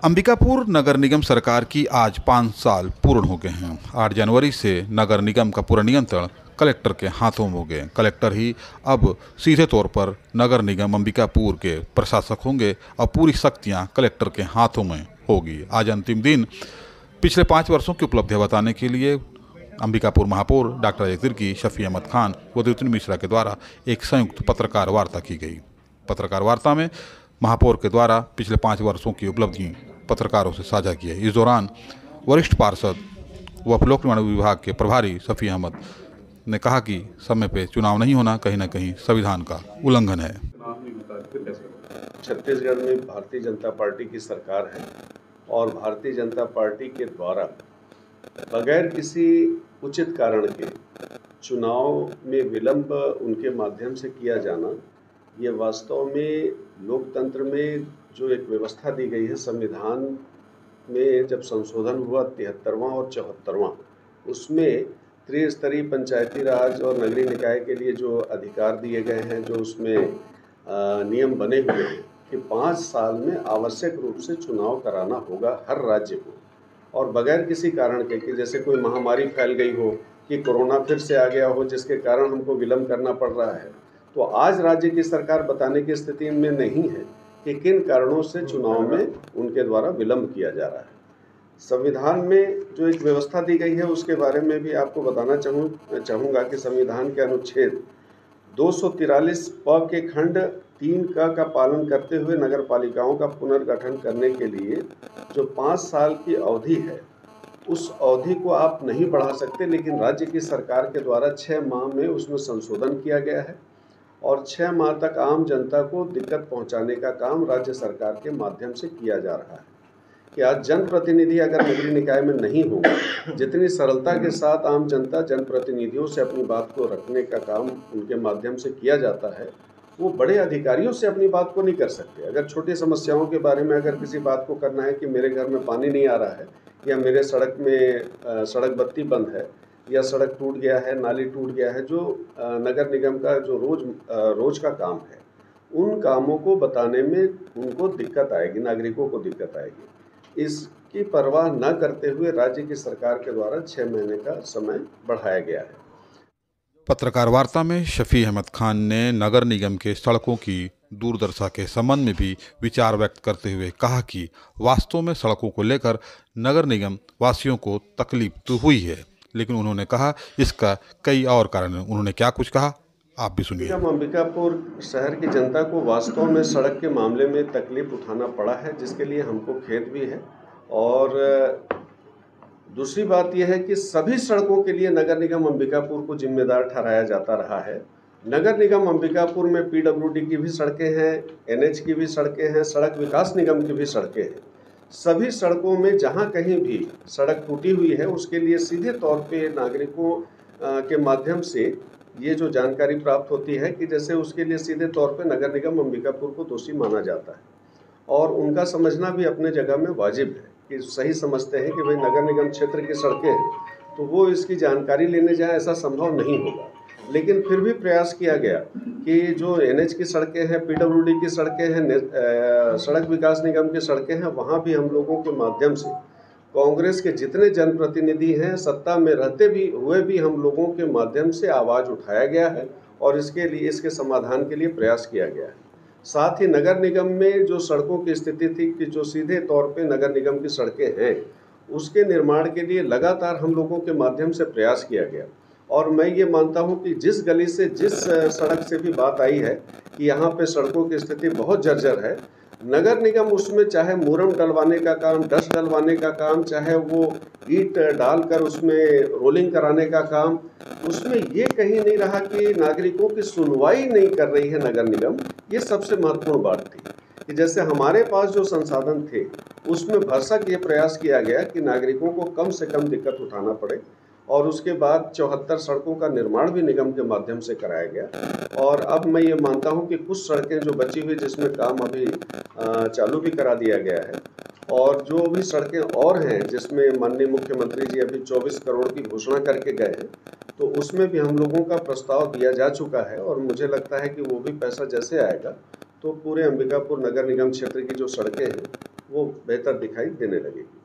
अंबिकापुर नगर निगम सरकार की आज 5 साल पूर्ण हो गए हैं। 8 जनवरी से नगर निगम का पूरा नियंत्रण कलेक्टर के हाथों में हो गए। कलेक्टर ही अब सीधे तौर पर नगर निगम अंबिकापुर के प्रशासक होंगे और पूरी शक्तियां कलेक्टर के हाथों में होगी। आज अंतिम दिन पिछले 5 वर्षों की उपलब्धियां बताने के लिए अंबिकापुर महापौर डॉक्टर अजय तिर्की, शफी अहमद खान व द्वितीय मिश्रा के द्वारा एक संयुक्त पत्रकार वार्ता की गई। पत्रकार वार्ता में महापौर के द्वारा पिछले 5 वर्षों की उपलब्धि पत्रकारों से साझा की है। इस दौरान वरिष्ठ पार्षद व लोक निर्माण विभाग के प्रभारी शफी अहमद ने कहा कि समय पे चुनाव नहीं होना कहीं न कहीं संविधान का उल्लंघन है। छत्तीसगढ़ में भारतीय जनता पार्टी की सरकार है और भारतीय जनता पार्टी के द्वारा बगैर किसी उचित कारण के चुनाव में विलंब उनके माध्यम से किया जाना, ये वास्तव में लोकतंत्र में जो एक व्यवस्था दी गई है, संविधान में जब संशोधन हुआ 73वां और 74वां, उसमें त्रिस्तरीय पंचायती राज और नगरीय निकाय के लिए जो अधिकार दिए गए हैं, जो उसमें नियम बने हुए हैं कि 5 साल में आवश्यक रूप से चुनाव कराना होगा हर राज्य को, और बगैर किसी कारण के कि जैसे कोई महामारी फैल गई हो, कि कोरोना फिर से आ गया हो जिसके कारण हमको विलंब करना पड़ रहा है, तो आज राज्य की सरकार बताने की स्थिति में नहीं है कि किन कारणों से चुनाव में उनके द्वारा विलंब किया जा रहा है। संविधान में जो एक व्यवस्था दी गई है उसके बारे में भी आपको बताना चाहूँगा कि संविधान के अनुच्छेद 243 प के खंड 3 का पालन करते हुए नगर पालिकाओं का पुनर्गठन करने के लिए जो 5 साल की अवधि है, उस अवधि को आप नहीं बढ़ा सकते, लेकिन राज्य की सरकार के द्वारा 6 माह में उसमें संशोधन किया गया है और 6 माह तक आम जनता को दिक्कत पहुंचाने का काम राज्य सरकार के माध्यम से किया जा रहा है। कि आज जनप्रतिनिधि अगर नगरीय निकाय में नहीं होगा, जितनी सरलता के साथ आम जनता जनप्रतिनिधियों से अपनी बात को रखने का काम उनके माध्यम से किया जाता है, वो बड़े अधिकारियों से अपनी बात को नहीं कर सकते। अगर छोटी समस्याओं के बारे में अगर किसी बात को करना है कि मेरे घर में पानी नहीं आ रहा है, या मेरे सड़क में सड़क बत्ती बंद है, या सड़क टूट गया है, नाली टूट गया है, जो नगर निगम का जो रोज का काम है, उन कामों को बताने में उनको दिक्कत आएगी, नागरिकों को दिक्कत आएगी। इसकी परवाह न करते हुए राज्य की सरकार के द्वारा 6 महीने का समय बढ़ाया गया है। पत्रकार वार्ता में शफी अहमद खान ने नगर निगम के सड़कों की दूरदर्शा के संबंध में भी विचार व्यक्त करते हुए कहा कि वास्तव में सड़कों को लेकर नगर निगम वासियों को तकलीफ तो हुई है, लेकिन उन्होंने कहा इसका कई और कारण है। उन्होंने क्या कुछ कहा, आप भी सुनिए। अंबिकापुर शहर की जनता को वास्तव में सड़क के मामले में तकलीफ उठाना पड़ा है, जिसके लिए हमको खेद भी है। और दूसरी बात यह है कि सभी सड़कों के लिए नगर निगम अंबिकापुर को जिम्मेदार ठहराया जाता रहा है। नगर निगम अंबिकापुर में पीडब्ल्यूडी की भी सड़कें हैं, एनएच की भी सड़कें हैं, सड़क विकास निगम की भी सड़कें हैं। सभी सड़कों में जहां कहीं भी सड़क टूटी हुई है, उसके लिए सीधे तौर पे नागरिकों के माध्यम से ये जो जानकारी प्राप्त होती है कि जैसे उसके लिए सीधे तौर पे नगर निगम अंबिकापुर को दोषी माना जाता है, और उनका समझना भी अपने जगह में वाजिब है कि सही समझते हैं कि भाई नगर निगम क्षेत्र की सड़कें हैं, तो वो इसकी जानकारी लेने जाए ऐसा संभव नहीं होगा। लेकिन फिर भी प्रयास किया गया कि जो एनएच की सड़कें हैं, पीडब्ल्यूडी की सड़कें हैं, सड़क विकास निगम की सड़कें हैं, वहाँ भी हम लोगों के माध्यम से कांग्रेस के जितने जनप्रतिनिधि हैं, सत्ता में रहते भी हुए भी हम लोगों के माध्यम से आवाज़ उठाया गया है और इसके समाधान के लिए प्रयास किया गया है। साथ ही नगर निगम में जो सड़कों की स्थिति थी कि जो सीधे तौर पे नगर निगम की सड़कें हैं, उसके निर्माण के लिए लगातार हम लोगों के माध्यम से प्रयास किया गया। और मैं ये मानता हूँ कि जिस गली से, जिस सड़क से भी बात आई है कि यहाँ पे सड़कों की स्थिति बहुत जर्जर है, नगर निगम उसमें चाहे मूरम डलवाने का काम, डस्ट डलवाने का काम, चाहे वो ईंट डालकर उसमें रोलिंग कराने का काम, उसमें ये कहीं नहीं रहा कि नागरिकों की सुनवाई नहीं कर रही है नगर निगम। ये सबसे महत्वपूर्ण बात थी कि जैसे हमारे पास जो संसाधन थे उसमें भरसक ये प्रयास किया गया कि नागरिकों को कम से कम दिक्कत उठाना पड़े, और उसके बाद 74 सड़कों का निर्माण भी निगम के माध्यम से कराया गया। और अब मैं ये मानता हूँ कि कुछ सड़कें जो बची हुई, जिसमें काम अभी चालू भी करा दिया गया है, और जो भी सड़कें और हैं जिसमें माननीय मुख्यमंत्री जी अभी 24 करोड़ की घोषणा करके गए हैं, तो उसमें भी हम लोगों का प्रस्ताव दिया जा चुका है। और मुझे लगता है कि वो भी पैसा जैसे आएगा तो पूरे अंबिकापुर नगर निगम क्षेत्र की जो सड़कें हैं वो बेहतर दिखाई देने लगेगी।